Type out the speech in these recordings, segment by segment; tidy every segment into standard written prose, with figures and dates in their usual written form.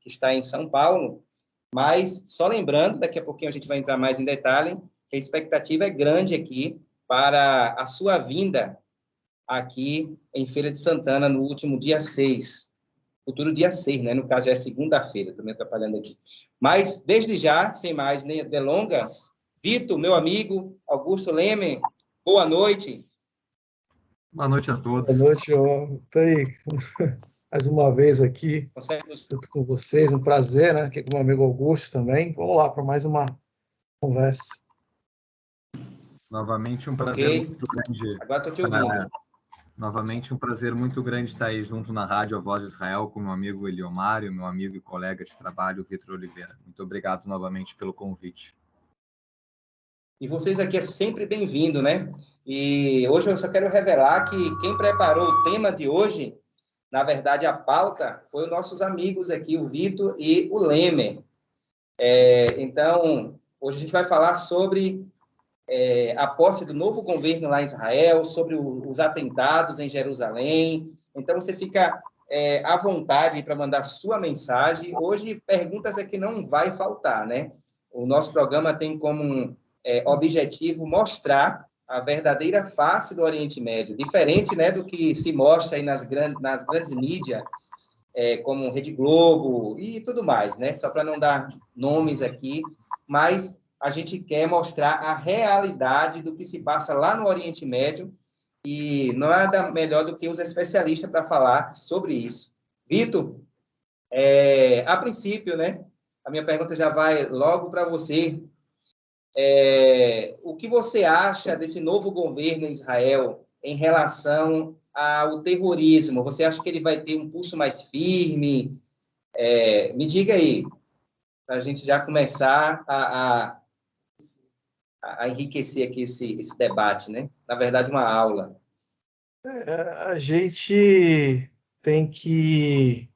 que está em São Paulo, mas só lembrando, daqui a pouquinho a gente vai entrar mais em detalhe, que a expectativa é grande aqui para a sua vinda aqui em Feira de Santana no último dia 6, futuro dia 6, né? No caso, já é segunda-feira, estou me atrapalhando aqui. Mas, desde já, sem mais delongas, Vitor, meu amigo, Augusto Leme, boa noite. Boa noite a todos. Boa noite, Estou aí mais uma vez aqui, junto com vocês, um prazer, né? Aqui com o meu amigo Augusto também. Vamos lá para mais uma conversa. Novamente um prazer muito grande. Agora estou te ouvindo. Novamente um prazer muito grande estar aí junto na Rádio A Voz de Israel com meu amigo Eliomar e meu amigo e colega de trabalho, Vitor Oliveira. Muito obrigado novamente pelo convite. E vocês aqui é sempre bem-vindo, né? E hoje eu só quero revelar que quem preparou o tema de hoje, na verdade, a pauta, foi os nossos amigos aqui, o Vitor e o Leme. Então, hoje a gente vai falar sobre a posse do novo governo lá em Israel, sobre os atentados em Jerusalém. Então, você fica à vontade para mandar sua mensagem. Hoje, perguntas é que não vai faltar, né? O nosso programa tem como objetivo mostrar a verdadeira face do Oriente Médio, diferente, né, do que se mostra aí nas grandes mídias, como Rede Globo e tudo mais, né? Só para não dar nomes aqui, mas a gente quer mostrar a realidade do que se passa lá no Oriente Médio e nada melhor do que os especialistas para falar sobre isso. Vitor, a princípio, né? A minha pergunta já vai logo para você. O que você acha desse novo governo em Israel em relação ao terrorismo? Você acha que ele vai ter um pulso mais firme? Me diga aí, para a gente já começar a enriquecer aqui esse debate, né? Na verdade, uma aula. A gente tem que,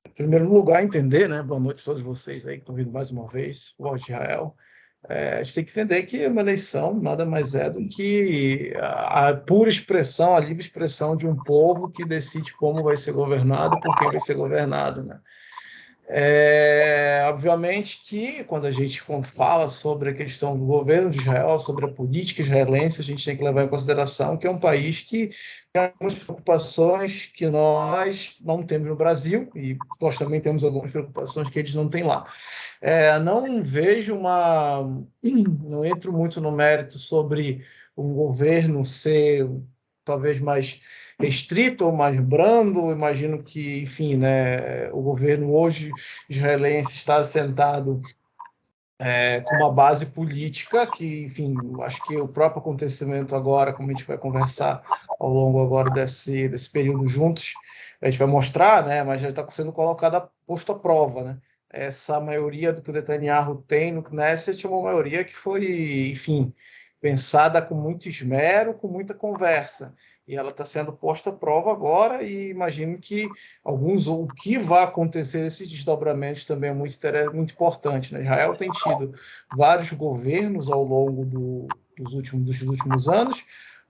em primeiro lugar, entender, né? Boa noite a todos vocês aí que estão vindo mais uma vez, o de Israel. A gente tem que entender que uma eleição nada mais é do que a pura expressão, a livre expressão de um povo que decide como vai ser governado, por quem vai ser governado, né? Obviamente que quando a gente fala sobre a questão do governo de Israel, sobre a política israelense, a gente tem que levar em consideração que é um país que tem algumas preocupações que nós não temos no Brasil, e nós também temos algumas preocupações que eles não têm lá. Não vejo não entro muito no mérito sobre um governo ser talvez mais restrito ou mais brando. Imagino que, enfim, né, o governo hoje israelense está assentado com uma base política que, enfim, acho que o próprio acontecimento agora, como a gente vai conversar ao longo agora desse período juntos, a gente vai mostrar, né, mas já está sendo posto à prova, né? Essa maioria do que o Netanyahu tem no Knesset é uma maioria que foi, enfim, pensada com muito esmero, com muita conversa. E ela está sendo posta à prova agora, e imagino que o que vai acontecer nesses desdobramentos também é muito importante, né? Israel tem tido vários governos ao longo dos últimos anos,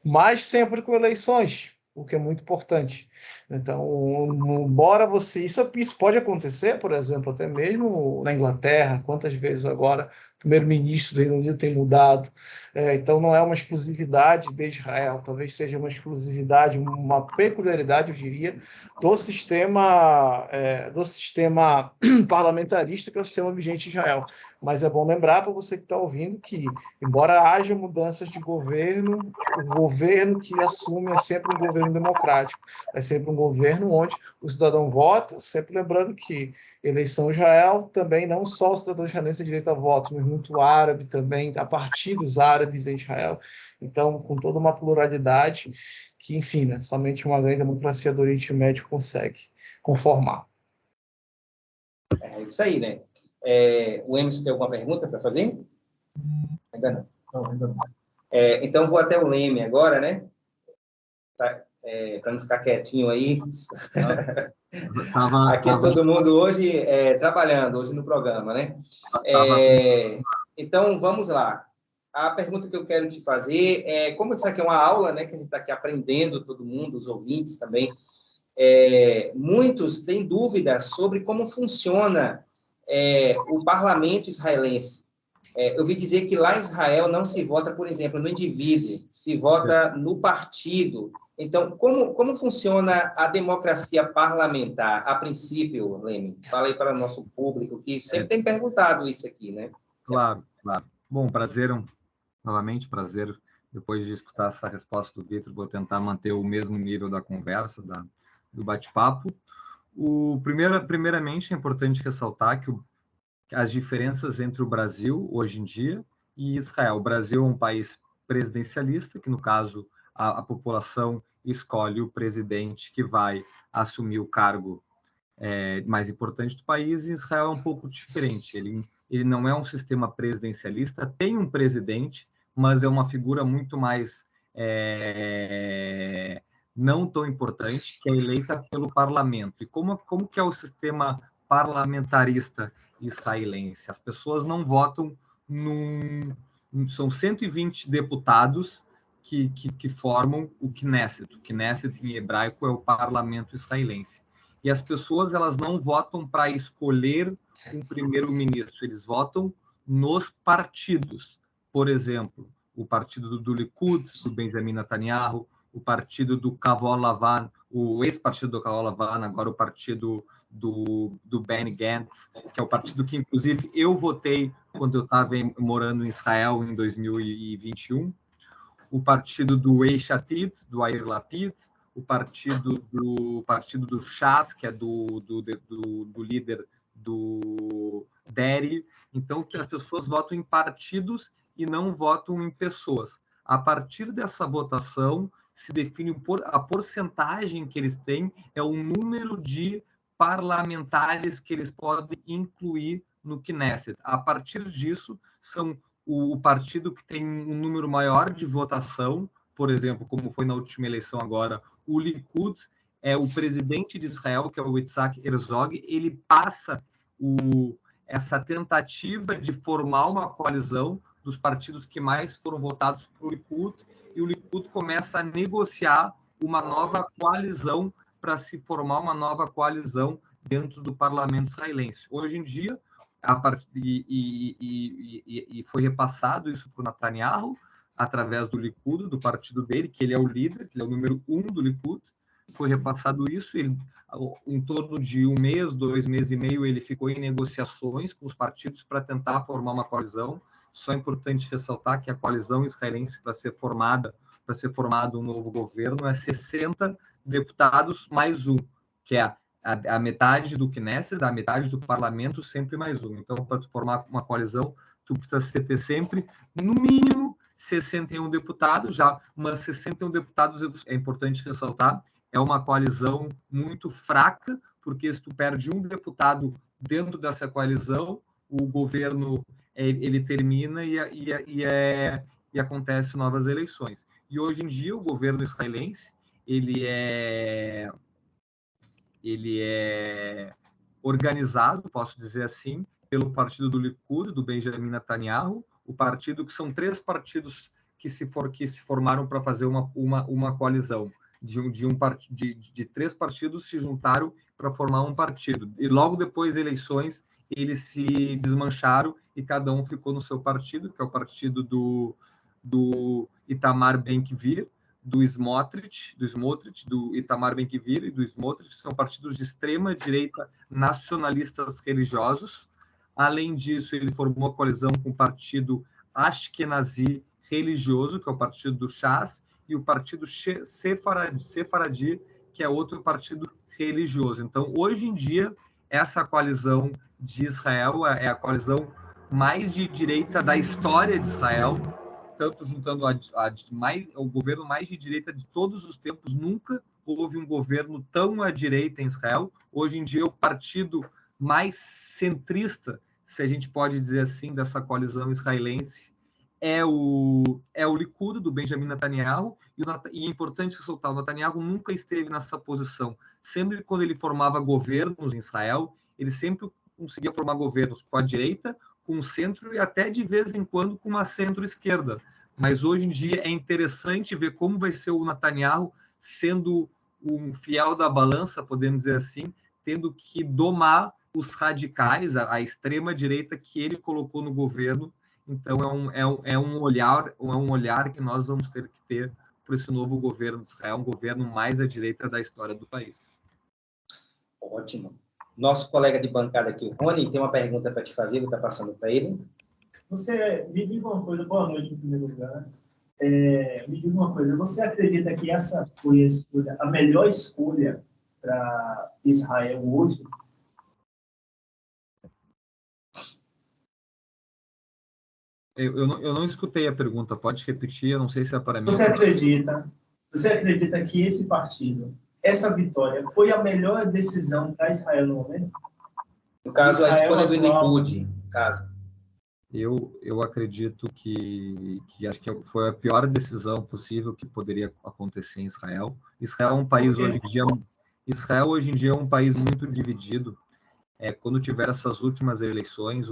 mas sempre com eleições, o que é muito importante. Então, embora isso pode acontecer, por exemplo, até mesmo na Inglaterra, quantas vezes agora o primeiro-ministro do Reino Unido tem mudado. Então, não é uma exclusividade de Israel, talvez seja uma exclusividade, uma peculiaridade, eu diria, do sistema parlamentarista, que é o sistema vigente em Israel. Mas é bom lembrar para você que está ouvindo que, embora haja mudanças de governo, o governo que assume é sempre um governo democrático, é sempre um governo onde o cidadão vota, sempre lembrando que eleição em Israel também não só o cidadão israelense tem direito a voto, mas muito árabe também, há partidos árabes em Israel, então com toda uma pluralidade que, enfim, né, somente uma grande democracia do Oriente Médio consegue conformar. É isso aí, né? O Emerson tem alguma pergunta para fazer? Ainda não. Não, ainda não. Então, vou até o Leme agora, né? Para não ficar quietinho aí. Aqui todo mundo hoje trabalhando, hoje no programa, né? Então, vamos lá. A pergunta que eu quero te fazer como isso aqui é uma aula, né? Que a gente está aqui aprendendo, todo mundo, os ouvintes também. muitos têm dúvidas sobre como funciona o parlamento israelense. Eu ouvi dizer que lá em Israel não se vota, por exemplo, no indivíduo, se vota no partido. Então, como funciona a democracia parlamentar, a princípio, Leme? Fala aí para o nosso público, que sempre tem perguntado isso aqui, né? Claro, claro. Bom, novamente, prazer. Depois de escutar essa resposta do Vitor, vou tentar manter o mesmo nível da conversa, do bate-papo. Primeiramente, é importante ressaltar que as diferenças entre o Brasil, hoje em dia, e Israel. O Brasil é um país presidencialista, que, no caso, a população escolhe o presidente que vai assumir o cargo mais importante do país, e Israel é um pouco diferente. Ele não é um sistema presidencialista, tem um presidente, mas é uma figura muito mais não tão importante, que é eleita pelo parlamento. E como que é o sistema parlamentarista israelense? As pessoas não votam são 120 deputados que formam o Knesset. O Knesset, em hebraico, é o parlamento israelense. E as pessoas, elas não votam para escolher um primeiro-ministro, eles votam nos partidos. Por exemplo, o partido do Likud, do Benjamin Netanyahu, o partido do Kavol Lavan, o ex-partido do Kavol Lavan, agora o partido do Benny Gantz, que é o partido que, inclusive, eu votei quando eu estava morando em Israel em 2021, o partido do Eish Atid, do Yair Lapid, o partido do Shas, que é do líder do Deri. Então, as pessoas votam em partidos e não votam em pessoas. A partir dessa votação, se define a porcentagem que eles têm, é o número de parlamentares que eles podem incluir no Knesset. A partir disso, são o partido que tem um número maior de votação, por exemplo, como foi na última eleição agora, o Likud, o presidente de Israel, que é o Yitzhak Herzog, ele passa essa tentativa de formar uma coalizão dos partidos que mais foram votados para o Likud, e o Likud começa a negociar uma nova coalizão para se formar uma nova coalizão dentro do parlamento israelense. Hoje em dia, e foi repassado isso para o Netanyahu, através do Likud, do partido dele, que ele é o líder, que ele é o número 1 do Likud, foi repassado isso, em torno de 1 mês, 2 meses e meio, ele ficou em negociações com os partidos para tentar formar uma coalizão. Só é importante ressaltar que a coalizão israelense, para ser formado um novo governo, é 60 deputados mais um, que é a metade do Knesset, a metade do parlamento, sempre mais um. Então, para formar uma coalizão, tu precisa ter sempre, no mínimo, 61 deputados, mas 61 deputados, é importante ressaltar, é uma coalizão muito fraca, porque se tu perde um deputado dentro dessa coalizão, o governo ele termina e acontece novas eleições. E hoje em dia o governo israelense ele é organizado, posso dizer assim, pelo partido do Likud, do Benjamin Netanyahu, o partido que são 3 partidos que se formaram para fazer uma coalizão. De 3 partidos se juntaram para formar um partido. E logo depois das eleições, eles se desmancharam e cada um ficou no seu partido, que é o partido do Itamar Ben-Gvir, do Smotrich, do Itamar Ben-Gvir e do Smotrich, são partidos de extrema-direita nacionalistas religiosos. Além disso, ele formou a coalizão com o partido Ashkenazi religioso, que é o partido do Shas, e o partido Sefaradi, que é outro partido religioso. Então, hoje em dia, essa coalizão de Israel é a coalizão mais de direita da história de Israel, tanto juntando o governo mais de direita de todos os tempos. Nunca houve um governo tão à direita em Israel. Hoje em dia, o partido mais centrista, se a gente pode dizer assim, dessa coalizão israelense, é o Likud, do Benjamin Netanyahu, e é importante ressaltar, o Netanyahu nunca esteve nessa posição. Sempre quando ele formava governos em Israel, ele sempre conseguia formar governos com a direita, com o centro e até de vez em quando com uma centro-esquerda. Mas hoje em dia é interessante ver como vai ser o Netanyahu sendo um fiel da balança, podemos dizer assim, tendo que domar os radicais, a extrema-direita que ele colocou no governo. Então, é um olhar que nós vamos ter que ter para esse novo governo de Israel, um governo mais à direita da história do país. Ótimo. Nosso colega de bancada aqui, o Rony, tem uma pergunta para te fazer, vou estar passando para ele. Você me diga uma coisa, boa noite em primeiro lugar. Me diga uma coisa, você acredita que essa foi a melhor escolha para Israel hoje? Eu não escutei a pergunta, pode repetir, eu não sei se é para mim. Você acredita que esse partido, essa vitória, foi a melhor decisão para Israel no momento? No caso, a escolha do Likud, no caso. Eu acredito que acho que foi a pior decisão possível que poderia acontecer em Israel. Israel hoje em dia é um país muito dividido. Quando tiver essas últimas eleições,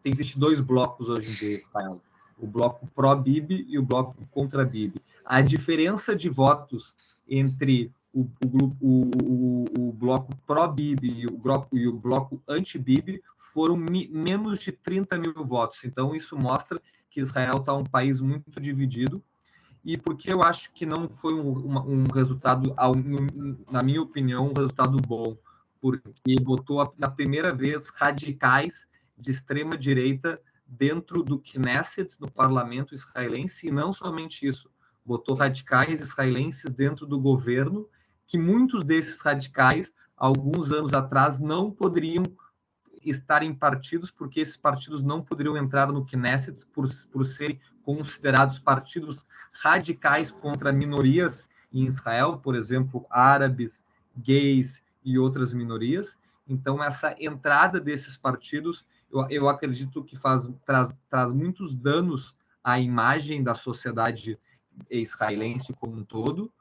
existem 2 blocos hoje em dia em Israel: o bloco pró-Bibi e o bloco contra-Bibi. A diferença de votos entre o bloco pró-Bibi e o bloco anti-Bibi foram menos de 30 mil votos. Então, isso mostra que Israel está um país muito dividido. E porque eu acho que não foi um resultado, na minha opinião, um resultado bom, porque botou na primeira vez radicais de extrema-direita dentro do Knesset, no parlamento israelense, e não somente isso, botou radicais israelenses dentro do governo, que muitos desses radicais, alguns anos atrás, não poderiam estar em partidos, porque esses partidos não poderiam entrar no Knesset por serem considerados partidos radicais contra minorias em Israel, por exemplo, árabes, gays e outras minorias. Então, essa entrada desses partidos, eu acredito que traz muitos danos à imagem da sociedade israelense como um todo.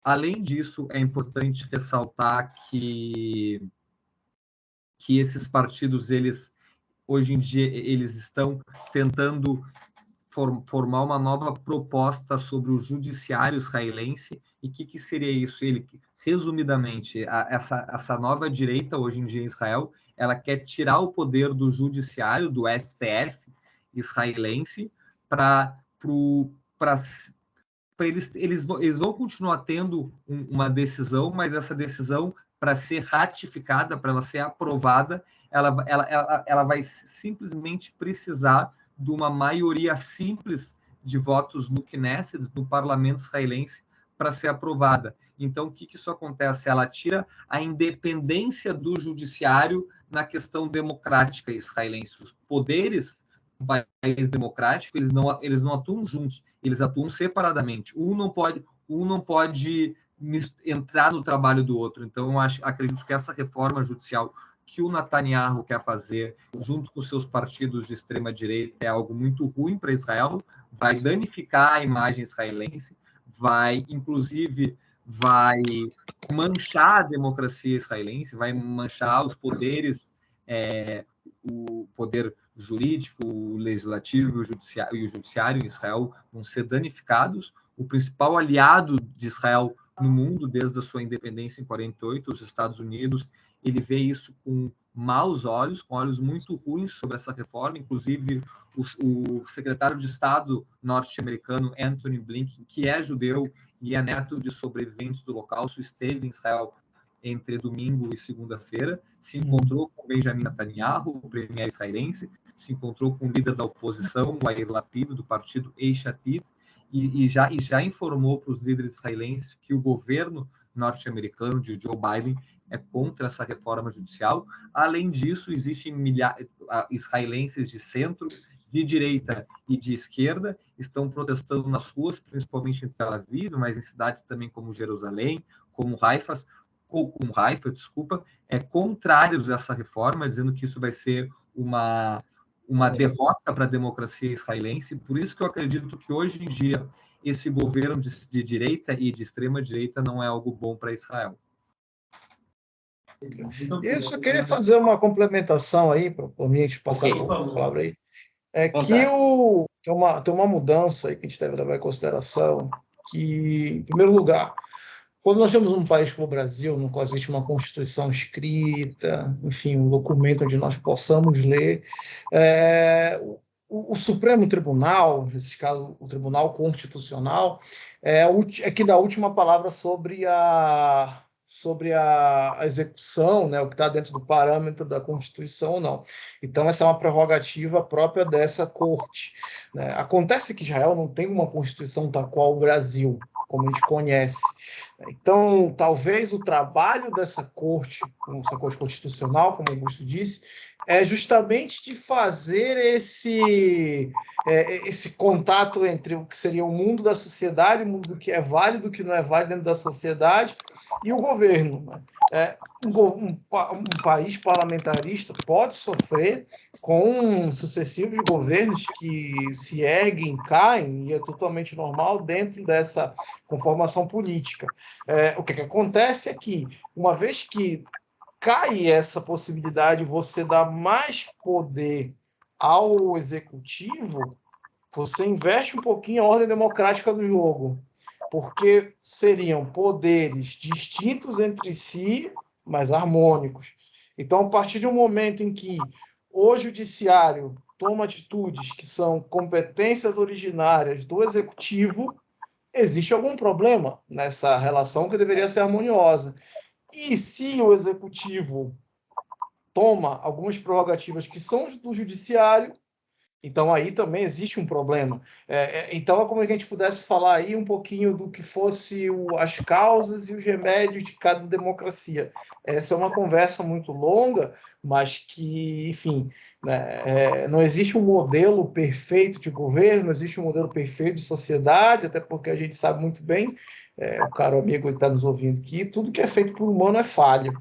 Além disso, é importante ressaltar que esses partidos, hoje em dia, eles estão tentando formar uma nova proposta sobre o judiciário israelense. E o que seria isso? Resumidamente, essa nova direita, hoje em dia em Israel, ela quer tirar o poder do judiciário, do STF israelense, para eles vão continuar tendo uma decisão, mas essa decisão, para ser ratificada, para ela ser aprovada, ela vai simplesmente precisar de uma maioria simples de votos no Knesset, no parlamento israelense, para ser aprovada. Então, o que isso acontece? Ela tira a independência do judiciário na questão democrática israelense. Os poderes do país democrático, eles não atuam juntos, eles atuam separadamente. Um não pode entrar no trabalho do outro. Então, acredito que essa reforma judicial que o Netanyahu quer fazer, junto com seus partidos de extrema-direita, é algo muito ruim para Israel, vai danificar a imagem israelense, inclusive, vai manchar a democracia israelense, vai manchar os poderes, o poder jurídico, o legislativo e o judiciário em Israel vão ser danificados. O principal aliado de Israel no mundo, desde a sua independência em 48, os Estados Unidos, ele vê isso com maus olhos, com olhos muito ruins sobre essa reforma. Inclusive, o secretário de Estado norte-americano, Antony Blinken, que é judeu e é neto de sobreviventes do Holocausto, esteve em Israel entre domingo e segunda-feira, se encontrou com Benjamin Netanyahu, o premier israelense, se encontrou com o líder da oposição, o Yair Lapid, do partido Eish Atid, e já informou para os líderes israelenses que o governo norte-americano de Joe Biden é contra essa reforma judicial. Além disso, existem israelenses de centro, de direita e de esquerda, estão protestando nas ruas, principalmente em Tel Aviv, mas em cidades também como Jerusalém, como Haifa, contrários a essa reforma, dizendo que isso vai ser uma derrota para a democracia israelense. Por isso que eu acredito que hoje em dia esse governo de direita e de extrema direita não é algo bom para Israel. Eu só queria fazer uma complementação aí, para a gente passar a palavra aí. Tem uma mudança aí que a gente deve levar em consideração, que, em primeiro lugar, quando nós temos um país como o Brasil, no qual existe uma Constituição escrita, enfim, um documento onde nós possamos ler, o Supremo Tribunal, nesse caso o Tribunal Constitucional, é que dá a última palavra sobre a execução, né, o que está dentro do parâmetro da Constituição ou não. Então, essa é uma prerrogativa própria dessa corte, né? Acontece que Israel não tem uma Constituição tal qual o Brasil, como a gente conhece. Então, talvez o trabalho dessa corte constitucional, como Augusto disse, é justamente de fazer esse contato entre o que seria o mundo da sociedade, o mundo do que é válido, do que não é válido dentro da sociedade, e o governo. Um país parlamentarista pode sofrer com sucessivos governos que se erguem, caem, e é totalmente normal dentro dessa conformação política. O que acontece é que, uma vez que cai essa possibilidade, você dá mais poder ao executivo, você inverte um pouquinho a ordem democrática do jogo, porque seriam poderes distintos entre si, mas harmônicos. Então, a partir de um momento em que o judiciário toma atitudes que são competências originárias do executivo, existe algum problema nessa relação que deveria ser harmoniosa. E se o executivo toma algumas prerrogativas que são do judiciário, então aí também existe um problema. Então é como se a gente pudesse falar aí um pouquinho do que fosse as causas e os remédios de cada democracia. Essa é uma conversa muito longa, mas que, enfim, né, não existe um modelo perfeito de governo, não existe um modelo perfeito de sociedade, até porque a gente sabe muito bem, o caro amigo que está nos ouvindo aqui, tudo que é feito por humano é falho.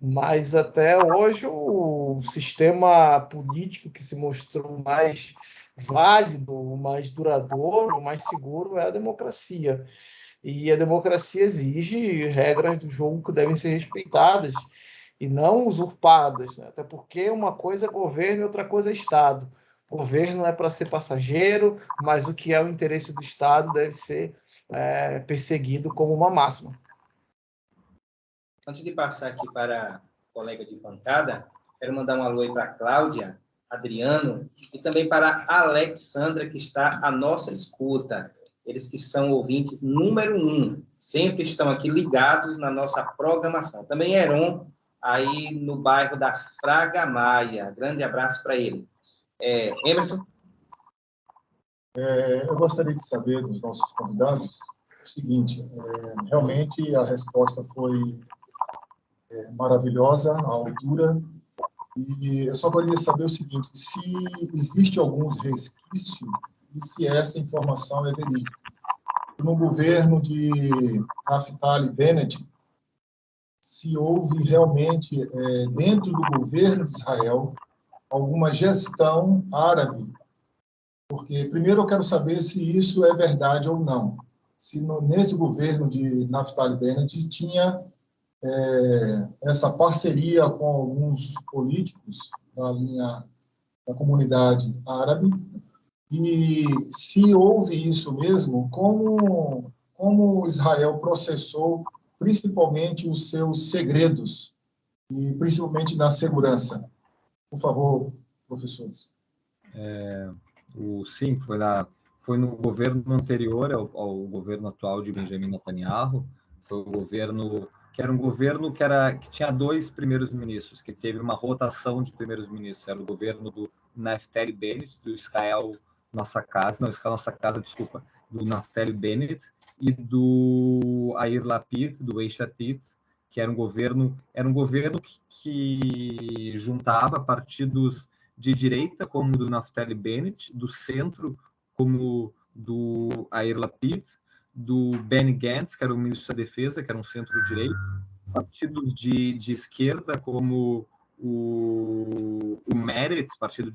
Mas até hoje o sistema político que se mostrou mais válido, mais duradouro, mais seguro é a democracia. E a democracia exige regras do jogo que devem ser respeitadas e não usurpadas, né? Até porque uma coisa é governo e outra coisa é Estado. Governo é para ser passageiro, mas o que é o interesse do Estado deve ser perseguido como uma máxima. Antes de passar aqui para o colega de bancada, quero mandar um alô aí para a Cláudia, Adriano, e também para a Alexandra, que está à nossa escuta. Eles que são ouvintes número 1, sempre estão aqui ligados na nossa programação. Também Heron, aí no bairro da Fraga Maia. Grande abraço para ele. Emerson? Eu gostaria de saber dos nossos convidados o seguinte, realmente a resposta foi maravilhosa, à altura, e eu só gostaria de saber o seguinte, se existe alguns resquícios e se essa informação é verídica. No governo de Naftali Bennett, se houve realmente, dentro do governo de Israel, alguma gestão árabe, porque primeiro eu quero saber se isso é verdade ou não. Se nesse governo de Naftali Bennett tinha essa parceria com alguns políticos da linha da comunidade árabe, e se houve isso mesmo, como Israel processou principalmente os seus segredos, e principalmente na segurança. Por favor, professores. Sim, foi no governo anterior ao governo atual de Benjamin Netanyahu. Foi o governo que era um governo que tinha 2 primeiros-ministros, que teve uma rotação de primeiros-ministros. Era o governo do Naftali Bennett, do Israel Nossa Casa, desculpa, do Naftali Bennett e do Yair Lapid, do Eish Atid, que era um governo que juntava partidos de direita, como do Naftali Bennett, do centro, como do Yair Lapid, do Benny Gantz, que era o ministro da Defesa, que era um centro-direita, partidos de esquerda, como o Meretz, partido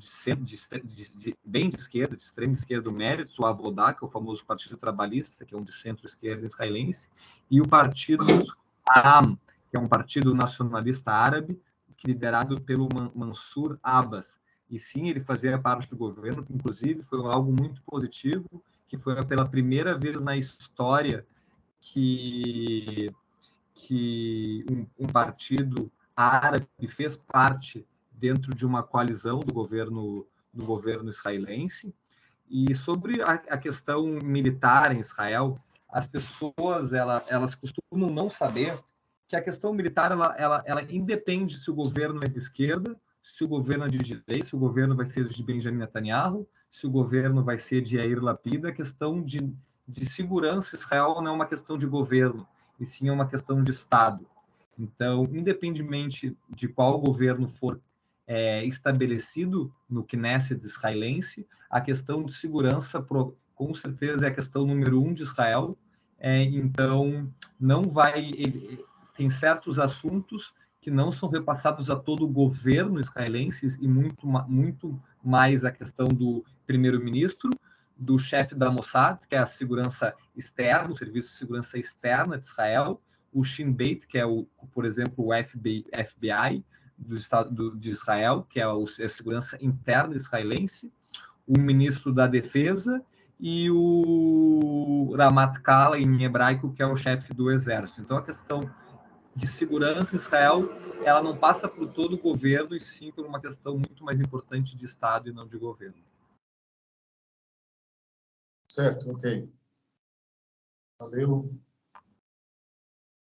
bem de esquerda, de extrema esquerda, o Meretz, o Avodá, que é o famoso Partido Trabalhista, que é um de centro-esquerda israelense, e o Partido Aram, que é um partido nacionalista árabe, liderado pelo Mansur Abbas. E sim, ele fazia parte do governo, inclusive foi algo muito positivo, que foi pela primeira vez na história que um partido árabe fez parte dentro de uma coalizão do governo israelense. E sobre a questão militar em Israel, as pessoas elas costumam não saber que a questão militar ela independe se o governo é de esquerda, se o governo é de direita, se o governo vai ser de Benjamin Netanyahu, se o governo vai ser de Yair Lapid. A questão de segurança em Israel não é uma questão de governo, e sim é uma questão de Estado. Então, independentemente de qual governo for estabelecido no Knesset israelense, a questão de segurança, com certeza, é a questão número 1 de Israel. Então, não vai... Tem certos assuntos que não são repassados a todo o governo israelense, e muito mais a questão do primeiro-ministro, do chefe da Mossad, que é a segurança externa, o Serviço de Segurança Externa de Israel, o Shin Bet, que é, por exemplo, o FBI do Estado de Israel, que é a segurança interna israelense, o ministro da Defesa e o Ramatkal, em hebraico, que é o chefe do Exército. Então, a questão de segurança em Israel, ela não passa por todo o governo, e sim por uma questão muito mais importante de Estado e não de governo. Certo, ok. Valeu.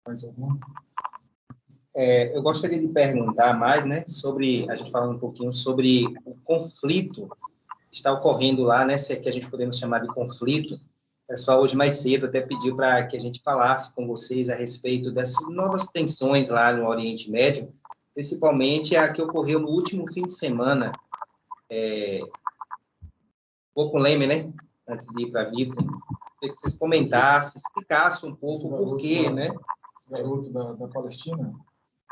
Mais algum? Eu gostaria de perguntar mais, né, sobre, a gente falando um pouquinho sobre o conflito que está ocorrendo lá, né, se é que a gente podemos chamar de conflito. O pessoal hoje mais cedo até pediu para que a gente falasse com vocês a respeito dessas novas tensões lá no Oriente Médio, principalmente a que ocorreu no último fim de semana. Vou com o Leme, né, antes de ir para a Vitor, queria que vocês comentassem, explicassem um pouco o porquê, né? Esse garoto da Palestina?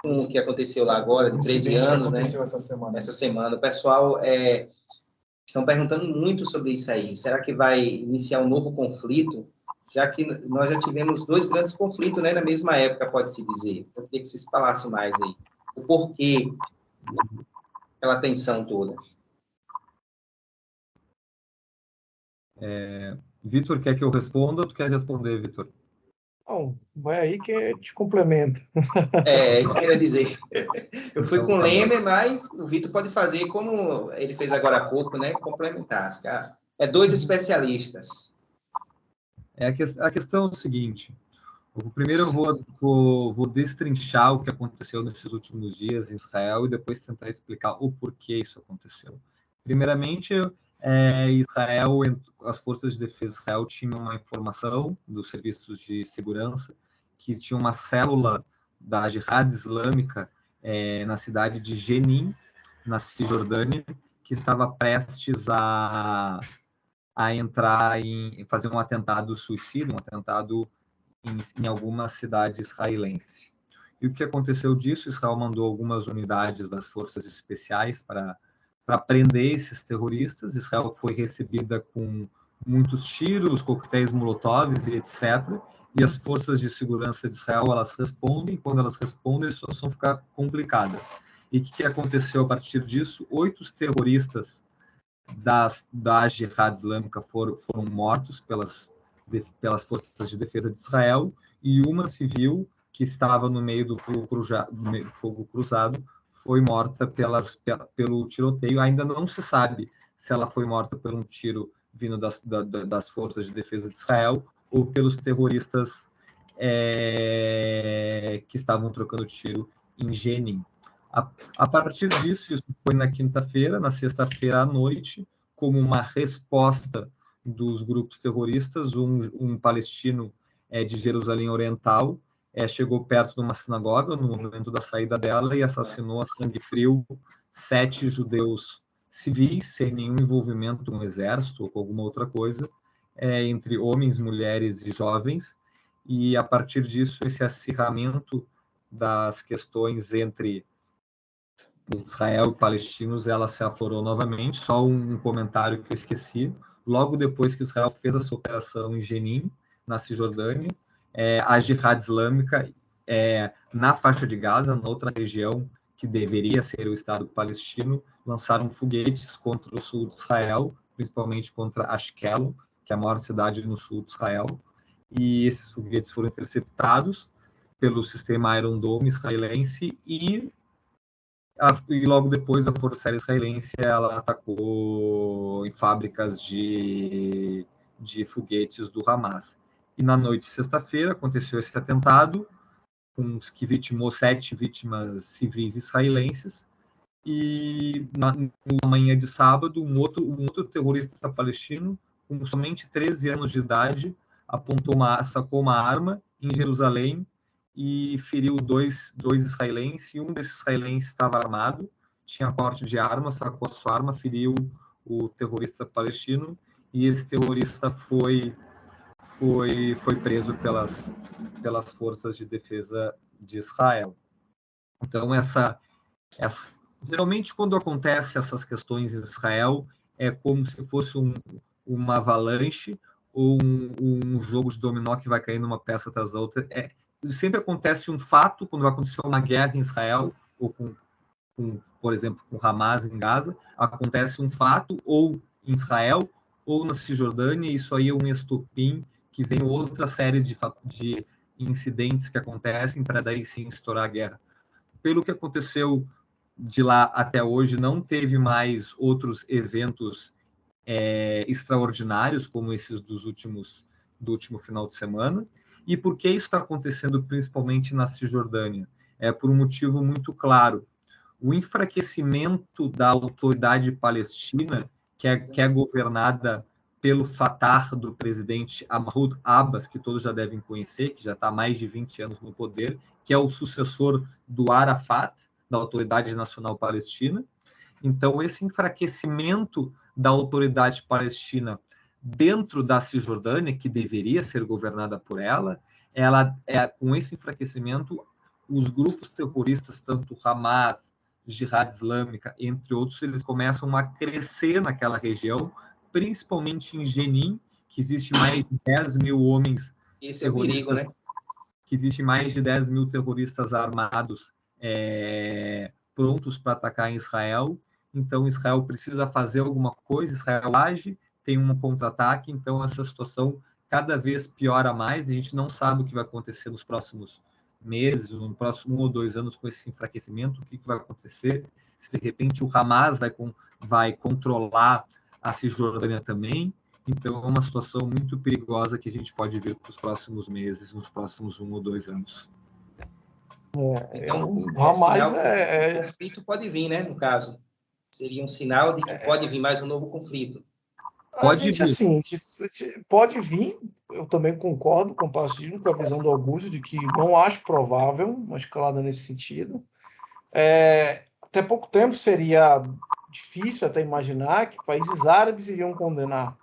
Com o que aconteceu lá agora, de 13 anos, aconteceu né? essa semana. Essa semana. O pessoal estão perguntando muito sobre isso aí. Será que vai iniciar um novo conflito? Já que nós já tivemos 2 grandes conflitos, né, na mesma época, pode-se dizer. Eu queria que vocês falassem mais aí. O porquê, aquela tensão toda. Vitor, quer que eu responda ou tu quer responder, Vitor? Não, vai aí que te complementa. Isso que eu ia dizer. Eu fui Então, com o tá Leme, bom. mas o Vitor pode fazer como ele fez agora há pouco, né? Complementar. Ficar... 2 especialistas. A questão é o seguinte: primeiro eu vou destrinchar o que aconteceu nesses últimos dias em Israel e depois tentar explicar o porquê isso aconteceu. Primeiramente, Israel, as forças de defesa de Israel tinham uma informação dos serviços de segurança que tinha uma célula da Jihad Islâmica na cidade de Jenin, na Cisjordânia, que estava prestes a entrar fazer um atentado suicida, um atentado em alguma cidade israelense. E o que aconteceu disso? Israel mandou algumas unidades das forças especiais para prender esses terroristas. Israel foi recebida com muitos tiros, coquetéis molotov e etc. E as forças de segurança de Israel, elas respondem. Quando elas respondem, a situação fica complicada. E o que aconteceu a partir disso? 8 terroristas da Jihad Islâmica foram mortos pelas forças de defesa de Israel, e uma civil que estava no meio do fogo cruzado foi morta pelo tiroteio. Ainda não se sabe se ela foi morta por um tiro vindo das forças de defesa de Israel ou pelos terroristas que estavam trocando tiro em Jenin. A partir disso, isso foi na quinta-feira, na sexta-feira à noite, como uma resposta dos grupos terroristas, um palestino de Jerusalém Oriental chegou perto de uma sinagoga no momento da saída dela e assassinou a sangue frio 7 judeus civis, sem nenhum envolvimento com o exército ou com alguma outra coisa, entre homens, mulheres e jovens. E, a partir disso, esse acirramento das questões entre Israel e palestinos, ela se aflorou novamente. Só um comentário que eu esqueci: logo depois que Israel fez essa operação em Jenin, na Cisjordânia, a Jihad Islâmica, na faixa de Gaza, na outra região que deveria ser o Estado palestino, lançaram foguetes contra o sul de Israel, principalmente contra Ashkelon, que é a maior cidade no sul de Israel, e esses foguetes foram interceptados. pelo sistema Iron Dome israelense e logo depois a Força Aérea Israelense ela atacou em fábricas de foguetes do Hamas. E na noite de sexta-feira aconteceu esse atentado, que vitimou 7 vítimas civis israelenses, e na manhã de sábado um outro terrorista palestino com somente 13 anos de idade sacou uma arma em Jerusalém e feriu dois israelenses, e um desses israelenses estava armado, tinha porte de arma, sacou a sua arma, feriu o terrorista palestino, e esse terrorista foi preso pelas forças de defesa de Israel. Então, geralmente, quando acontece essas questões em Israel, é como se fosse uma avalanche ou um jogo de dominó que vai caindo uma peça atrás da outra. Sempre acontece um fato, quando vai acontecer uma guerra em Israel, ou por exemplo, com Hamas em Gaza, acontece um fato, ou em Israel, ou na Cisjordânia, e isso aí é um estopim que vem outra série de incidentes que acontecem para daí sim estourar a guerra. Pelo que aconteceu de lá até hoje, não teve mais outros eventos extraordinários como esses do último final de semana. E por que isso está acontecendo principalmente na Cisjordânia? É por um motivo muito claro. O enfraquecimento da autoridade palestina, que é governada pelo Fatah do presidente Mahmoud Abbas, que todos já devem conhecer, que já está há mais de 20 anos no poder, que é o sucessor do Arafat, da Autoridade Nacional Palestina. Então, esse enfraquecimento da autoridade palestina dentro da Cisjordânia, que deveria ser governada por ela, com esse enfraquecimento, os grupos terroristas, tanto Hamas, Jihad Islâmica, entre outros, eles começam a crescer naquela região, principalmente em Jenin, que existe mais de 10 mil homens Esse é o perigo, né? Que existe mais de 10 mil terroristas armados prontos para atacar em Israel. Então, Israel precisa fazer alguma coisa, Israel age, tem um contra-ataque, então essa situação cada vez piora mais, e a gente não sabe o que vai acontecer nos próximos meses, no próximo 1 ou 2 anos com esse enfraquecimento, o que vai acontecer, se de repente o Hamas vai controlar a Cisjordânia também. Então, é uma situação muito perigosa que a gente pode ver para os próximos meses, nos próximos 1 ou 2 anos. Então, Hamas o conflito pode vir, né? No caso, seria um sinal de que pode vir mais um novo conflito. Pode vir. Assim, pode vir. Eu também concordo, compartilho com a visão do Augusto de que não acho provável uma escalada nesse sentido. Até pouco tempo seria difícil até imaginar que países árabes iriam condenar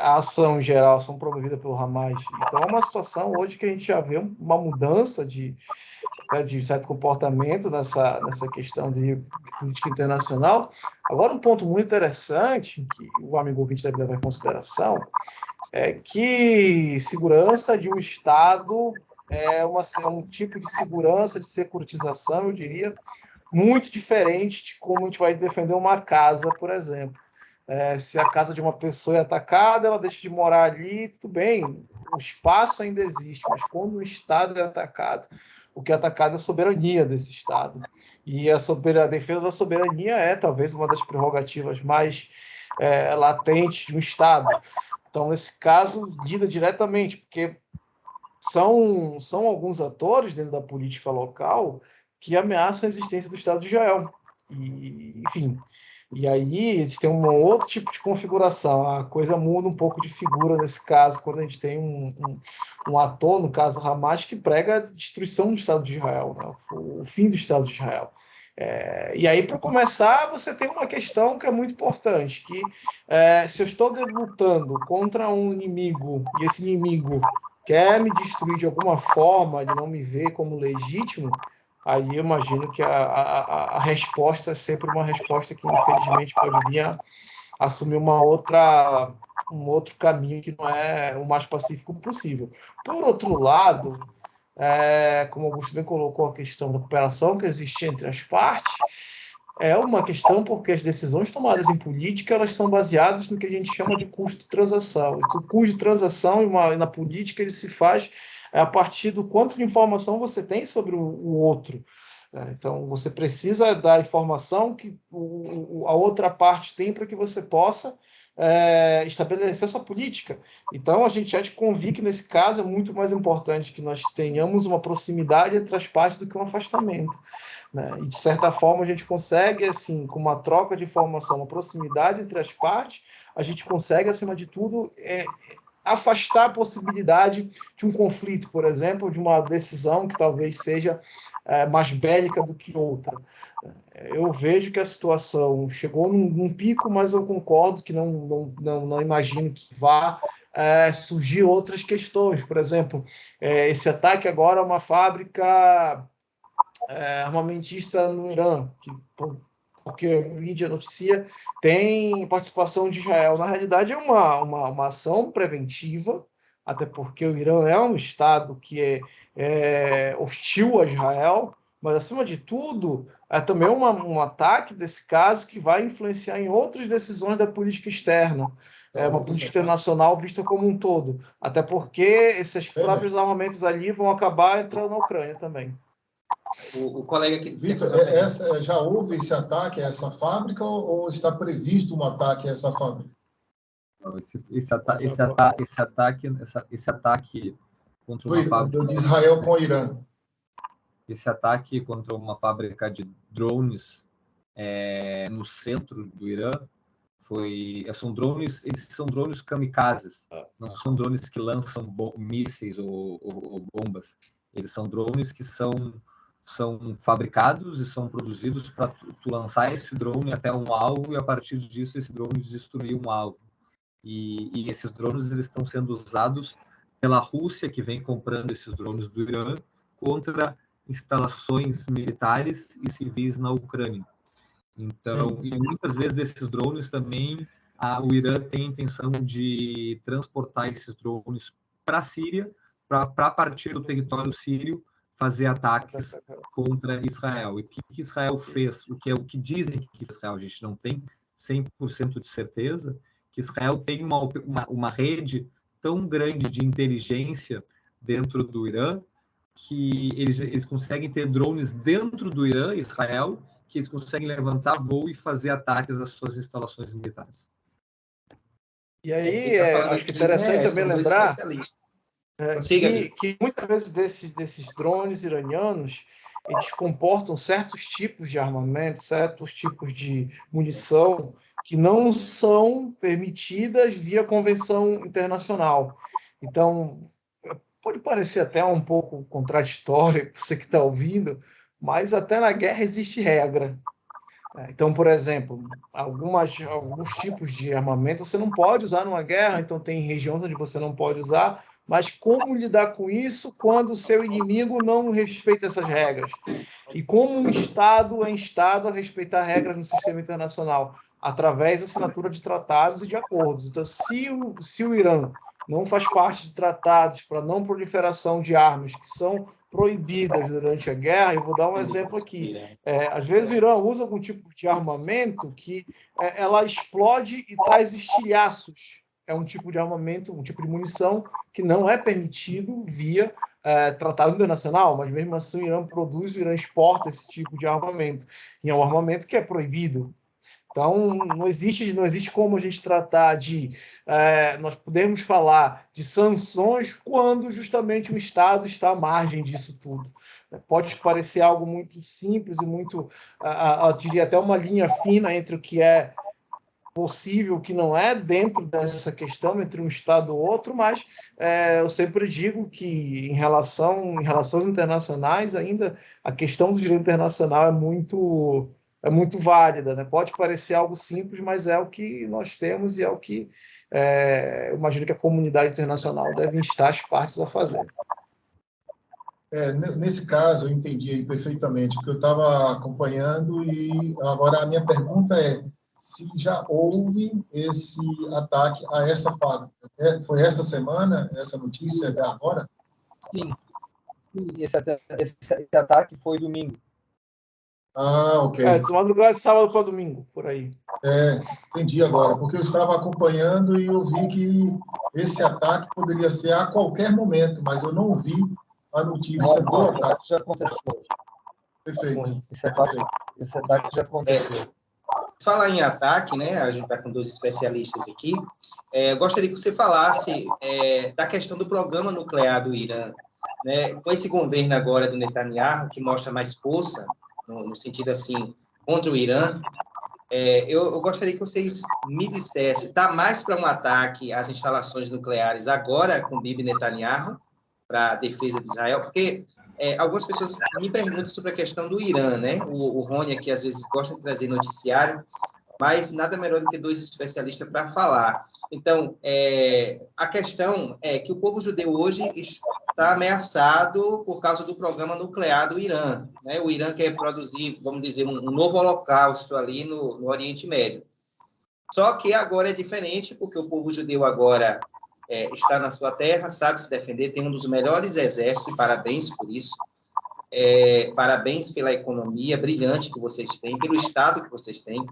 a ação em geral, ação promovida pelo Hamas. Então é uma situação hoje que a gente já vê uma mudança de certo comportamento nessa questão de política internacional. Agora, um ponto muito interessante, que o amigo ouvinte deve levar em consideração, é que segurança de um Estado é um tipo de segurança, de securitização, eu diria, muito diferente de como a gente vai defender uma casa, por exemplo. Se a casa de uma pessoa é atacada, ela deixa de morar ali, tudo bem, o espaço ainda existe, mas quando o Estado é atacado, o que é atacado é a soberania desse Estado. E a defesa da soberania é talvez uma das prerrogativas mais latentes de um Estado. Então, nesse caso, lida diretamente, porque são alguns atores dentro da política local que ameaçam a existência do Estado de Israel. Enfim, e aí a gente tem um outro tipo de configuração. A coisa muda um pouco de figura nesse caso, quando a gente tem um ator, no caso Hamas, que prega a destruição do Estado de Israel, né? O fim do Estado de Israel. E aí, para começar, você tem uma questão que é muito importante, que se eu estou lutando contra um inimigo, e esse inimigo quer me destruir de alguma forma, ele não me vê como legítimo, aí eu imagino que a resposta é sempre uma resposta que, infelizmente, pode vir a assumir um outro caminho que não é o mais pacífico possível. Por outro lado, como o Augusto bem colocou a questão da cooperação que existe entre as partes, é uma questão porque as decisões tomadas em política elas são baseadas no que a gente chama de custo de transação. E o custo de transação na política ele se faz é a partir do quanto de informação você tem sobre o outro. Então, você precisa da informação que a outra parte tem para que você possa estabelecer sua política. Então, a gente acha que convir que, nesse caso, é muito mais importante que nós tenhamos uma proximidade entre as partes do que um afastamento. Né? E, de certa forma, a gente consegue, assim, com uma troca de informação, uma proximidade entre as partes, a gente consegue, acima de tudo, afastar a possibilidade de um conflito, por exemplo, de uma decisão que talvez seja mais bélica do que outra. Eu vejo que a situação chegou num pico, mas eu concordo que não imagino que vá surgir outras questões. Por exemplo, esse ataque agora a uma fábrica armamentista no Irã, porque a mídia noticia, tem participação de Israel. Na realidade, é uma ação preventiva, até porque o Irã é um Estado que é hostil a Israel, mas, acima de tudo, é também um ataque desse caso que vai influenciar em outras decisões da política externa, uma política internacional vista como um todo, até porque esses próprios armamentos ali vão acabar entrando na Ucrânia também. O colega que... Vitor, já houve esse ataque a essa fábrica ou está previsto um ataque a essa fábrica? Esse ataque contra uma fábrica de Israel com o Irã. Esse ataque contra uma fábrica de drones no centro do Irã são drones kamikazes, não são drones que lançam mísseis ou bombas. Eles são drones que são fabricados e são produzidos para tu lançar esse drone até um alvo e, a partir disso, esse drone destruir um alvo. E esses drones eles estão sendo usados pela Rússia, que vem comprando esses drones do Irã, contra instalações militares e civis na Ucrânia. Então, e muitas vezes desses drones também, o Irã tem a intenção de transportar esses drones para a Síria, para a partir do território sírio, fazer ataques contra Israel. E o que Israel fez? O que dizem que Israel, a gente não tem 100% de certeza, que Israel tem uma rede tão grande de inteligência dentro do Irã, que eles conseguem ter drones dentro do Irã, Israel, que eles conseguem levantar voo e fazer ataques às suas instalações militares. E aí, acho que é interessante também lembrar que muitas vezes desses drones iranianos, eles comportam certos tipos de armamento, certos tipos de munição que não são permitidas via convenção internacional. Então, pode parecer até um pouco contraditório, você que está ouvindo, mas até na guerra existe regra. Então, por exemplo, alguns tipos de armamento você não pode usar numa guerra, então tem regiões onde você não pode usar, mas como lidar com isso quando o seu inimigo não respeita essas regras? E como um Estado é instado a respeitar regras no sistema internacional? Através da assinatura de tratados e de acordos. Então, se o Irã não faz parte de tratados para não proliferação de armas que são proibidas durante a guerra, eu vou dar um exemplo aqui. Às vezes o Irã usa algum tipo de armamento que ela explode e traz estilhaços. É um tipo de armamento, um tipo de munição que não é permitido via tratado internacional, mas mesmo assim o Irã produz, o Irã exporta esse tipo de armamento. E é um armamento que é proibido. Então, não existe como a gente tratar de... nós podemos falar de sanções quando justamente o Estado está à margem disso tudo. Pode parecer algo muito simples e muito, eu diria até uma linha fina entre o que é possível, o que não é, dentro dessa questão entre um Estado e outro, mas eu sempre digo que em relações internacionais ainda a questão do direito internacional é muito válida, né? Pode parecer algo simples, mas é o que nós temos e é o que eu imagino que a comunidade internacional deve instar as partes a fazer. Nesse caso, eu entendi aí perfeitamente, porque eu estava acompanhando e agora a minha pergunta é se já houve esse ataque a essa fábrica. Foi essa semana, essa notícia de agora? Sim, esse ataque foi domingo. Ah, ok. De madrugada, sábado para domingo, por aí. Entendi agora, porque eu estava acompanhando e eu vi que esse ataque poderia ser a qualquer momento, mas eu não vi a notícia do Esse ataque. ataque já aconteceu. Perfeito. Esse ataque já aconteceu. Falar em ataque, né? A gente está com 2 especialistas aqui. Eu gostaria que você falasse da questão do programa nuclear do Irã, né? Com esse governo agora do Netanyahu, que mostra mais força, no sentido assim, contra o Irã, eu gostaria que vocês me dissessem, está mais para um ataque às instalações nucleares agora com Bibi Netanyahu, para a defesa de Israel? Porque algumas pessoas me perguntam sobre a questão do Irã, né? O Rony aqui, às vezes, gosta de trazer noticiário, mas nada melhor do que 2 especialistas para falar. Então, a questão é que o povo judeu hoje está ameaçado por causa do programa nuclear do Irã, né? O Irã quer produzir, vamos dizer, um novo holocausto ali no Oriente Médio. Só que agora é diferente, porque o povo judeu agora está na sua terra, sabe se defender, tem um dos melhores exércitos, parabéns por isso. Parabéns pela economia brilhante que vocês têm, pelo Estado que vocês têm.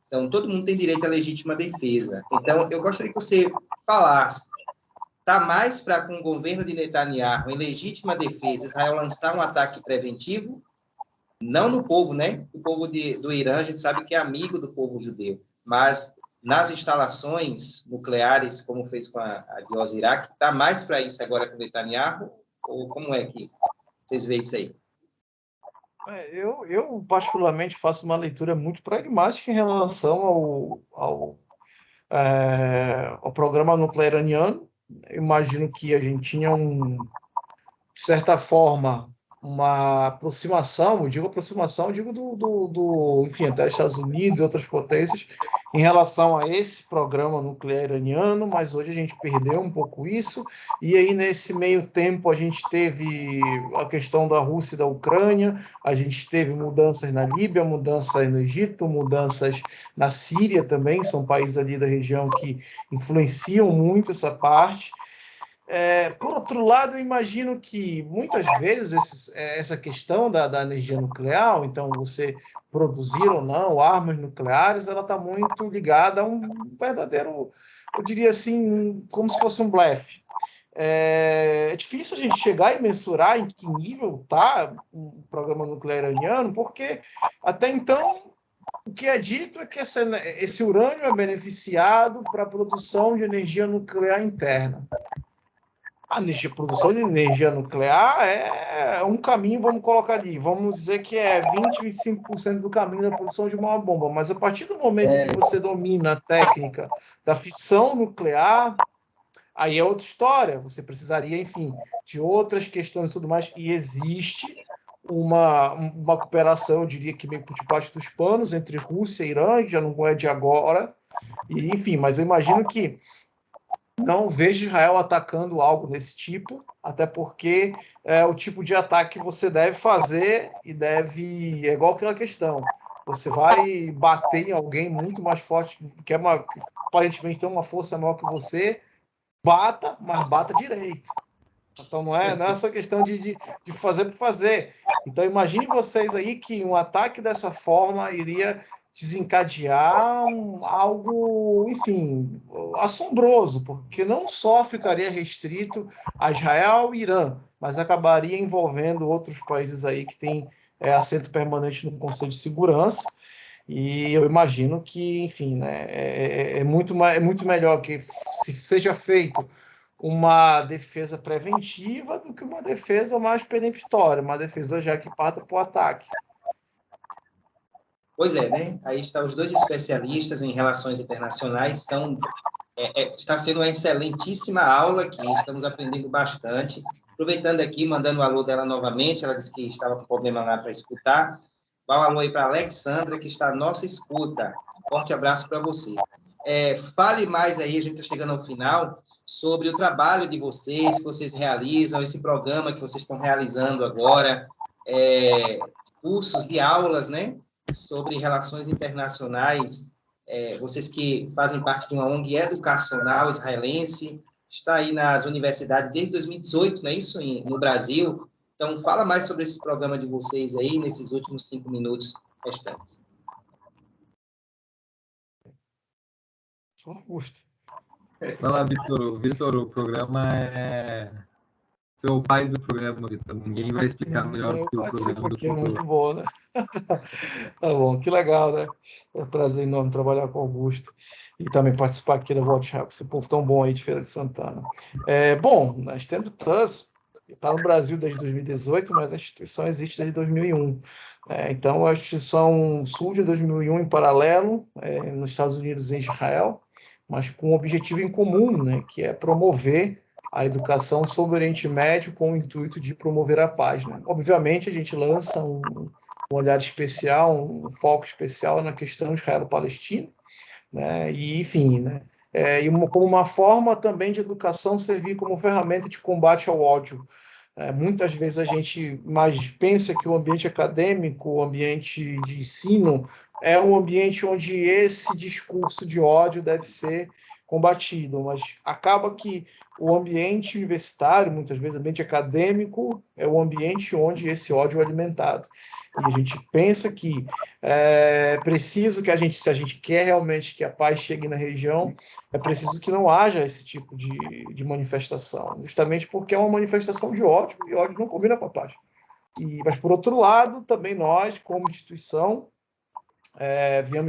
Então, todo mundo tem direito à legítima defesa. Então, eu gostaria que você falasse, está mais para, com o governo de Netanyahu, em legítima defesa, Israel lançar um ataque preventivo? Não no povo, né? O povo do Irã, a gente sabe que é amigo do povo judeu, mas nas instalações nucleares, como fez com a de Osirak, está mais para isso agora com Netanyahu? Ou como é que vocês veem isso aí? Eu particularmente faço uma leitura muito pragmática em relação ao programa nuclear iraniano. Eu imagino que a gente tinha, de certa forma, uma aproximação, eu digo enfim, até Estados Unidos e outras potências, em relação a esse programa nuclear iraniano, mas hoje a gente perdeu um pouco isso, e aí nesse meio tempo a gente teve a questão da Rússia e da Ucrânia, a gente teve mudanças na Líbia, mudanças no Egito, mudanças na Síria também, são países ali da região que influenciam muito essa parte. Por outro lado, eu imagino que muitas vezes essa questão da energia nuclear, então você produzir ou não armas nucleares, ela está muito ligada a um verdadeiro, eu diria assim, como se fosse um blefe. É difícil a gente chegar e mensurar em que nível está o programa nuclear iraniano, porque até então o que é dito é que esse urânio é beneficiado para a produção de energia nuclear interna. A produção de energia nuclear é um caminho, vamos colocar ali, vamos dizer que é 20, 25% do caminho da produção de uma bomba, mas a partir do momento que você domina a técnica da fissão nuclear, aí é outra história, você precisaria, enfim, de outras questões e tudo mais, e existe uma cooperação, eu diria que meio por debaixo dos panos, entre Rússia e Irã, que já não é de agora, e, enfim, mas eu imagino que não vejo Israel atacando algo desse tipo, até porque é o tipo de ataque que você deve fazer e deve... É igual aquela questão. Você vai bater em alguém muito mais forte, que aparentemente tem uma força maior que você, bata, mas bata direito. Então não é essa questão de fazer por fazer. Então imagine vocês aí que um ataque dessa forma iria desencadear algo, enfim, assombroso, porque não só ficaria restrito a Israel e Irã, mas acabaria envolvendo outros países aí que têm assento permanente no Conselho de Segurança. E eu imagino que, enfim, né, é muito melhor que seja feito uma defesa preventiva do que uma defesa mais peremptória, uma defesa já que parta para o ataque. Pois é, né? Aí estão os 2 especialistas em relações internacionais, está sendo uma excelentíssima aula aqui, estamos aprendendo bastante. Aproveitando aqui, mandando um alô dela novamente, ela disse que estava com problema lá para escutar. Dá um alô aí para a Alexandra, que está à nossa escuta. Forte abraço para você. Fale mais aí, a gente está chegando ao final, sobre o trabalho de vocês, que vocês realizam, esse programa que vocês estão realizando agora, cursos de aulas, né, sobre relações internacionais, vocês que fazem parte de uma ONG educacional israelense, está aí nas universidades desde 2018, não é isso, no Brasil. Então, fala mais sobre esse programa de vocês aí, nesses últimos 5 minutos restantes. Augusto. Vai lá, Vitor. Vitor, o programa é... Você é o pai do programa, Vitor. Ninguém vai explicar melhor do que o programa do que é muito bom, né? Tá bom, que legal, né? É um prazer enorme trabalhar com o Augusto e também participar aqui da Volta Rápido, esse povo tão bom aí de Feira de Santana. Bom, a Stand TUS está no Brasil desde 2018, mas a instituição existe desde 2001. Então, a instituição surge em 2001 em paralelo, nos Estados Unidos e em Israel, mas com um objetivo em comum, né, que é promover a educação sobre o Oriente Médio com o intuito de promover a paz, né? Obviamente, a gente lança um olhar especial, um foco especial na questão israelo-palestina, né? E, enfim, né? Como uma forma também de educação servir como ferramenta de combate ao ódio. Muitas vezes a gente pensa que o ambiente acadêmico, o ambiente de ensino, é um ambiente onde esse discurso de ódio deve ser combatido, mas acaba que o ambiente universitário, muitas vezes o ambiente acadêmico, é o ambiente onde esse ódio é alimentado. E a gente pensa que é preciso que se a gente quer realmente que a paz chegue na região, é preciso que não haja esse tipo de manifestação, justamente porque é uma manifestação de ódio, e ódio não combina com a paz. Mas, por outro lado, também nós, como instituição,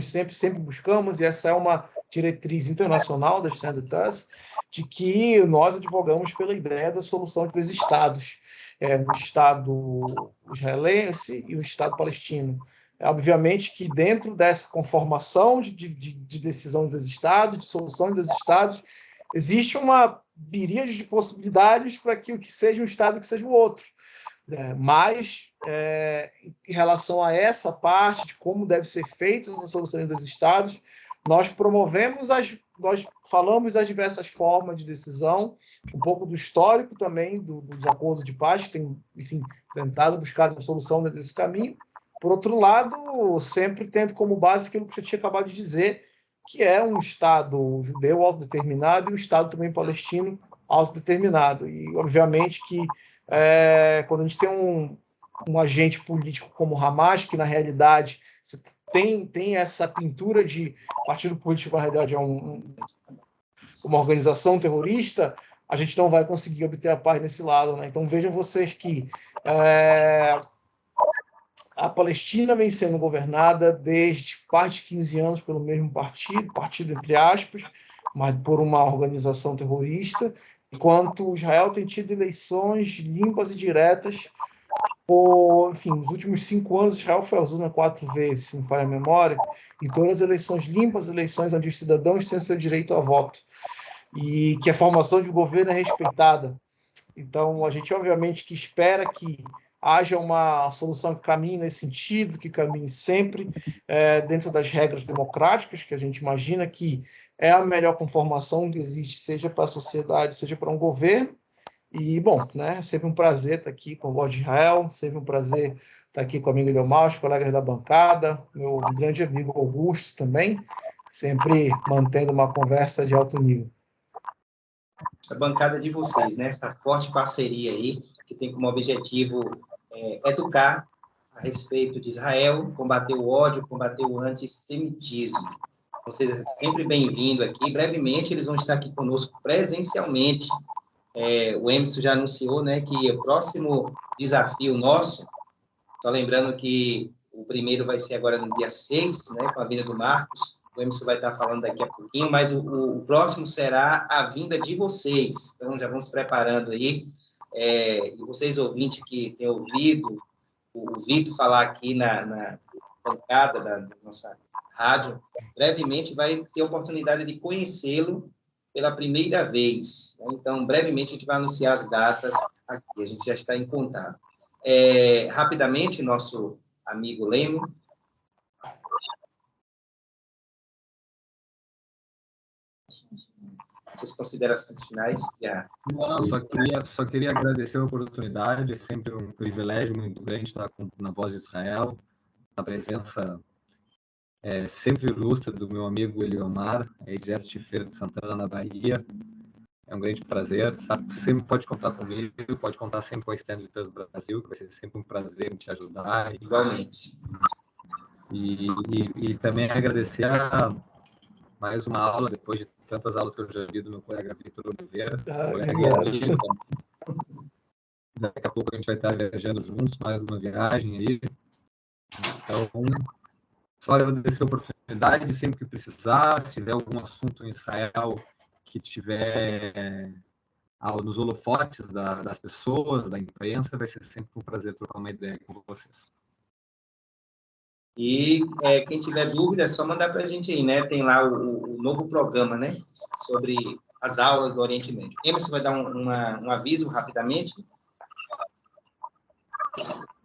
sempre buscamos, e essa é uma diretriz internacional da Stand TUS, de que nós advogamos pela ideia da solução de dois estados, um Estado israelense e um Estado palestino. Obviamente que dentro dessa conformação de decisão dos estados, de solução dos estados, existe uma miríade de possibilidades para que o que seja um estado e que seja o outro. Mas, em relação a essa parte de como deve ser feita essa solução dos estados, nós falamos das diversas formas de decisão, um pouco do histórico também dos acordos de paz, que tem, enfim, tentado buscar uma solução desse caminho. Por outro lado, sempre tendo como base aquilo que eu tinha acabado de dizer, que é um Estado judeu autodeterminado e um Estado também palestino autodeterminado. E, obviamente, que quando a gente tem um agente político como o Hamas, que, na realidade, tem essa pintura de partido político, na realidade, é uma organização terrorista, a gente não vai conseguir obter a paz nesse lado, né? Então, vejam vocês que a Palestina vem sendo governada desde mais de 15 anos pelo mesmo partido entre aspas, mas por uma organização terrorista, enquanto Israel tem tido eleições limpas e diretas enfim, nos últimos 5 anos, Israel foi à urna 4 vezes, se não falha a memória, e todas as eleições limpas, eleições onde os cidadãos têm seu direito a voto, e que a formação de governo é respeitada. Então, a gente, obviamente, que espera que haja uma solução que caminhe nesse sentido, que caminhe sempre dentro das regras democráticas, que a gente imagina que é a melhor conformação que existe, seja para a sociedade, seja para um governo. E, bom, né, sempre um prazer estar aqui com o Voz de Israel, sempre um prazer estar aqui com o amigo Leomar, os colegas da bancada, meu grande amigo Augusto também, sempre mantendo uma conversa de alto nível. A bancada de vocês, né, essa forte parceria aí, que tem como objetivo educar a respeito de Israel, combater o ódio, combater o antissemitismo. Vocês são sempre bem-vindos aqui. Brevemente, eles vão estar aqui conosco presencialmente. O Emerson já anunciou, né, que o próximo desafio nosso, só lembrando que o primeiro vai ser agora no dia 6, né, com a vinda do Marcos, o Emerson vai estar falando daqui a pouquinho, mas o próximo será a vinda de vocês, então já vamos preparando aí, e vocês ouvintes que têm ouvido o Vitor falar aqui na bancada da nossa rádio, brevemente vai ter a oportunidade de conhecê-lo pela primeira vez. Então, brevemente, a gente vai anunciar as datas aqui, a gente já está em contato. Rapidamente, nosso amigo Leme. As considerações finais. Só queria agradecer a oportunidade, é sempre um privilégio muito grande estar na Voz de Israel, a presença sempre ilustre do meu amigo Eliomar, direto de Feira de Santana, na Bahia. É um grande prazer, sabe que sempre pode contar comigo, pode contar sempre com a Stand TUS Brasil, que vai ser sempre um prazer te ajudar. Igualmente. E também agradecer mais uma aula, depois de tantas aulas que eu já vi do meu colega Vitor Oliveira. Daqui a pouco a gente vai estar viajando juntos, mais uma viagem aí. Então, só agradecer a oportunidade, sempre que precisar, se tiver algum assunto em Israel que tiver nos holofotes das pessoas, da imprensa, vai ser sempre um prazer trocar uma ideia com vocês. E quem tiver dúvida, é só mandar para a gente aí, né? Tem lá o novo programa, né? Sobre as aulas do Oriente Médio. Emerson vai dar um aviso rapidamente.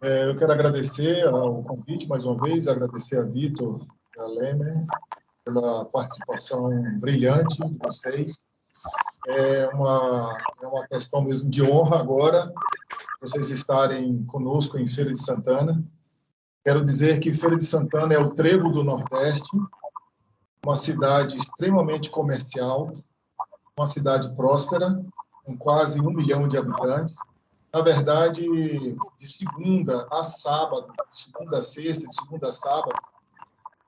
Eu quero agradecer ao convite, mais uma vez, agradecer a Vitor e a Lemer pela participação brilhante de vocês. É uma questão mesmo de honra agora, vocês estarem conosco em Feira de Santana. Quero dizer que Feira de Santana é o trevo do Nordeste, uma cidade extremamente comercial, uma cidade próspera, com quase 1 milhão de habitantes. Na verdade, de segunda a sábado, de segunda a sexta, de segunda a sábado,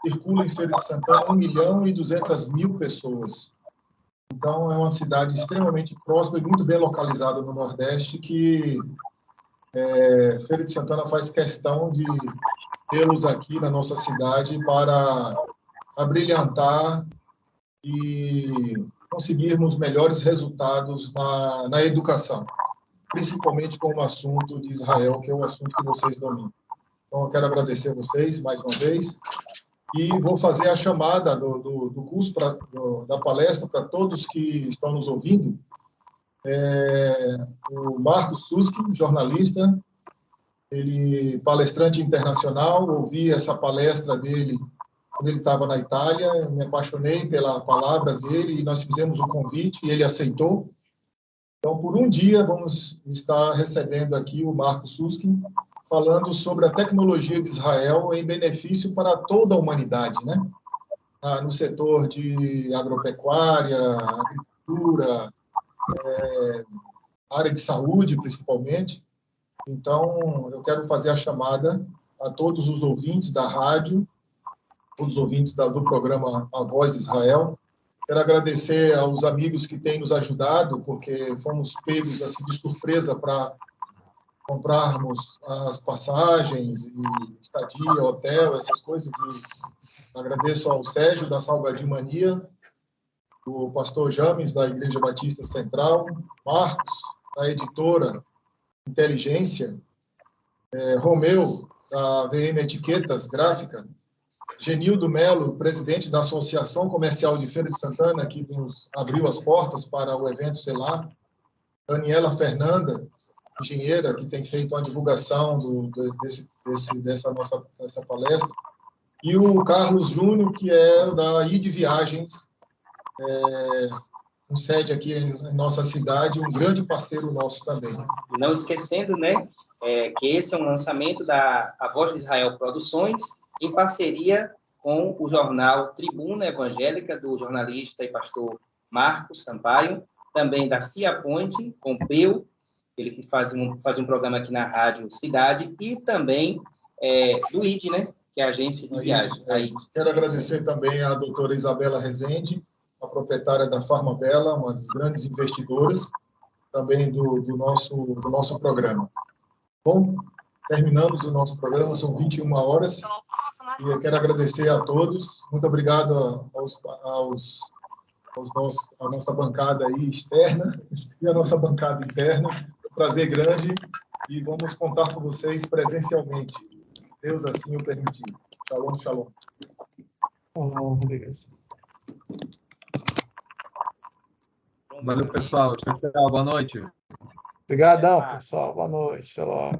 circula em Feira de Santana 1.200.000 pessoas. Então, é uma cidade extremamente próspera e muito bem localizada no Nordeste, que Feira de Santana faz questão de tê-los aqui na nossa cidade para abrilhantar e conseguirmos melhores resultados na educação, principalmente com o assunto de Israel, que é o assunto que vocês dominam. Então, eu quero agradecer a vocês mais uma vez e vou fazer a chamada do curso, da palestra, para todos que estão nos ouvindo. O Marcos Suski, jornalista, ele palestrante internacional, ouvi essa palestra dele quando ele estava na Itália, me apaixonei pela palavra dele e nós fizemos o convite e ele aceitou. Então, por um dia, vamos estar recebendo aqui o Marcos Suski, falando sobre a tecnologia de Israel em benefício para toda a humanidade, né? No setor de agropecuária, agricultura, área de saúde, principalmente. Então, eu quero fazer a chamada a todos os ouvintes da rádio, todos os ouvintes do programa A Voz de Israel. Quero agradecer aos amigos que têm nos ajudado, porque fomos pegos assim, de surpresa para comprarmos as passagens e estadia, hotel, essas coisas. E agradeço ao Sérgio, da Salgadinho Mania, o pastor James, da Igreja Batista Central, Marcos, da editora Inteligência, Romeu, da VM Etiquetas Gráfica, Genildo Melo, presidente da Associação Comercial de Feira de Santana, que nos abriu as portas para o evento CELAR, Daniela Fernanda, engenheira, que tem feito a divulgação dessa palestra, e o Carlos Júnior, que é da ID Viagens, com sede aqui em nossa cidade, um grande parceiro nosso também. E não esquecendo, né, que esse é um lançamento da A Voz de Israel Produções, em parceria com o jornal Tribuna Evangélica, do jornalista e pastor Marcos Sampaio, também da Cia Ponte, com Peu, ele que faz um programa aqui na Rádio Cidade, e também do ID, né, que é a agência de viagem. Quero agradecer também à doutora Isabela Rezende, a proprietária da Farmabella, uma das grandes investidoras, também do nosso programa. Bom, terminamos o nosso programa, são 21 horas, e eu quero agradecer a todos. Muito obrigado à nossa bancada aí externa e à nossa bancada interna. Prazer grande, e vamos contar com vocês presencialmente. Deus assim o permitir. Shalom, shalom. Valeu, pessoal. Tchau, boa noite. Obrigadão, pessoal. Boa noite. Shalom.